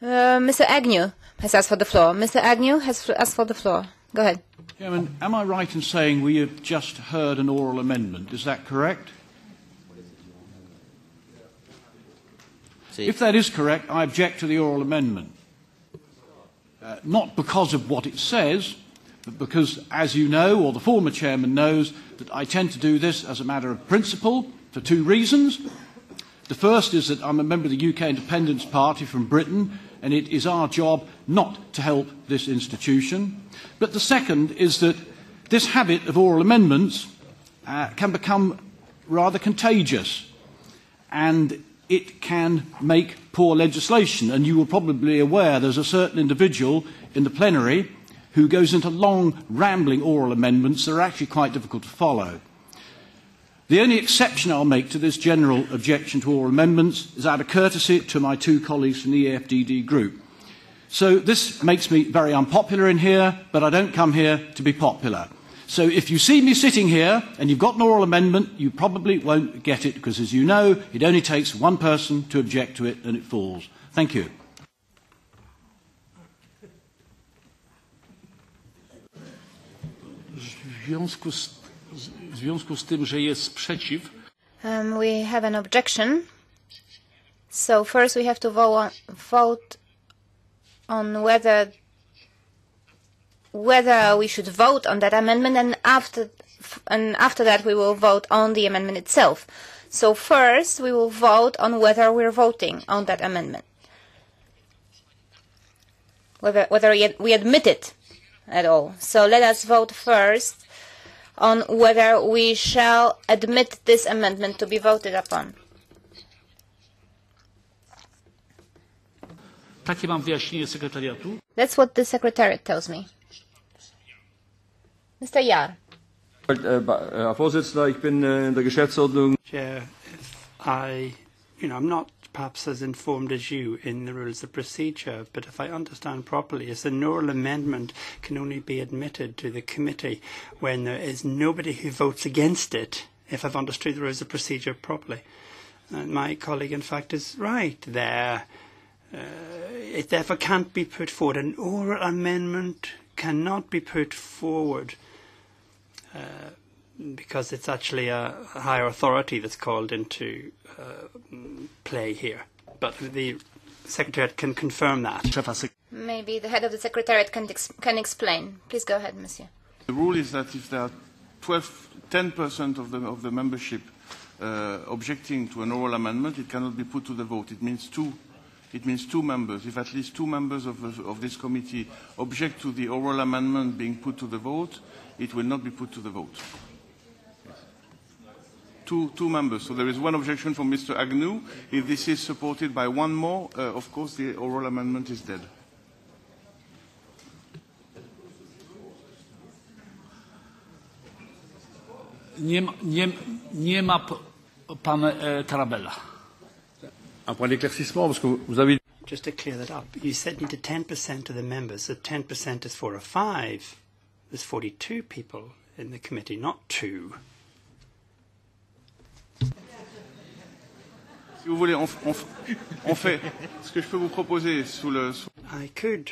Mr. Agnew has asked for the floor. Mr. Agnew has asked for the floor. Go ahead. Chairman, am I right in saying we have just heard an oral amendment? Is that correct? If that is correct, I object to the oral amendment. Not because of what it says, but because, as you know, or the former chairman knows, that I tend to do this as a matter of principle for two reasons. The first is that I'm a member of the UK Independence Party from Britain, and it is our job not to help this institution. But the second is that this habit of oral amendments can become rather contagious, and it can make poor legislation. And you will probably be aware there's a certain individual in the plenary who goes into long, rambling oral amendments that are actually quite difficult to follow. The only exception I'll make to this general objection to oral amendments is out of courtesy to my two colleagues from the EFDD group. So this makes me very unpopular in here, but I don't come here to be popular. So if you see me sitting here and you've got an oral amendment, you probably won't get it because, as you know, it only takes one person to object to it and it falls. Thank you. W związku z tym, że jest sprzeciw. We have an objection. So first we have to vote on whether we should vote on that amendment, and after that we will vote on the amendment itself. So first we will vote on whether we're voting on that amendment, whether we admit it at all. So let us vote first on whether we shall admit this amendment to be voted upon. Takie mam wyjaśnienie sekretariatu. That's what the secretariat tells me. Mr. Jahr. Herr Vorsitzender, ich bin in der Geschäftsordnung. Chair, I'm not perhaps as informed as you in the rules of procedure, but if I understand properly, is an oral amendment can only be admitted to the committee when there is nobody who votes against it, if I've understood the rules of procedure properly. And my colleague, in fact, is right there. It therefore can't be put forward. An oral amendment cannot be put forward because it's actually a higher authority that's called into play here. But the Secretariat can confirm that. Maybe the head of the Secretariat can explain. Please go ahead, Monsieur. The rule is that if there are 10% of the membership objecting to an oral amendment, it cannot be put to the vote. It means two members. If at least two members of this committee object to the oral amendment being put to the vote, it will not be put to the vote. Two members. So there is one objection from Mr. Agnew. If this is supported by one more, of course the oral amendment is dead. Nie ma pan Tarabella. Un point d'éclaircissement, parce que vous avez... Just to clear that up, you said you did 10% of the members, so 10% is 4 or 5. There's 42 people in the committee, not 2. Si vous voulez, on fait ce que je peux vous proposer sous le... I could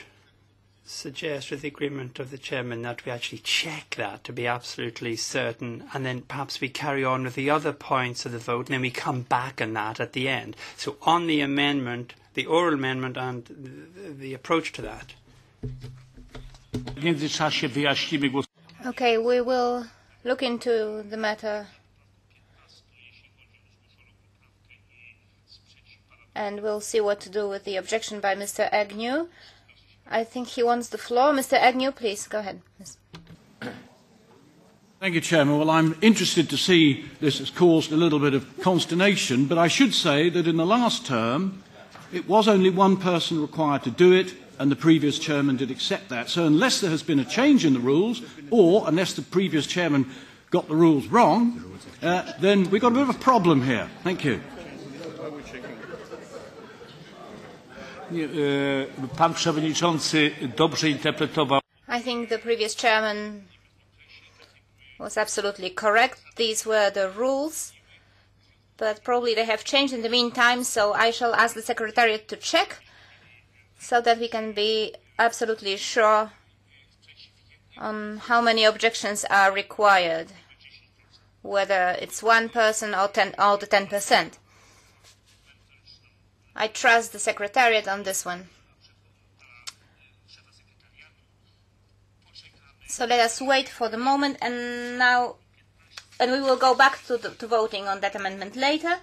suggest, with the agreement of the chairman, that we actually check that to be absolutely certain, and then perhaps we carry on with the other points of the vote, and then we come back on that at the end. So on the amendment, the oral amendment, and the approach to that. Okay, we will look into the matter and we'll see what to do with the objection by Mr. Agnew. I think he wants the floor. Mr. Agnew, please, go ahead. Thank you, Chairman. Well, I'm interested to see this has caused a little bit of consternation, but I should say that in the last term, it was only one person required to do it, and the previous chairman did accept that. So unless there has been a change in the rules, or unless the previous chairman got the rules wrong, then we've got a bit of a problem here. Thank you. Pan przewodniczący dobrze interpretował. I think the previous chairman was absolutely correct. These were the rules, but probably they have changed in the meantime, so I shall ask the Secretariat to check. so that we can be absolutely sure on how many objections are required, whether it's one person or the 10%. I trust the Secretariat on this one. So let us wait for the moment, and we will go back to voting on that amendment later.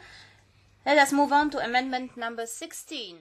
Let us move on to amendment number 16.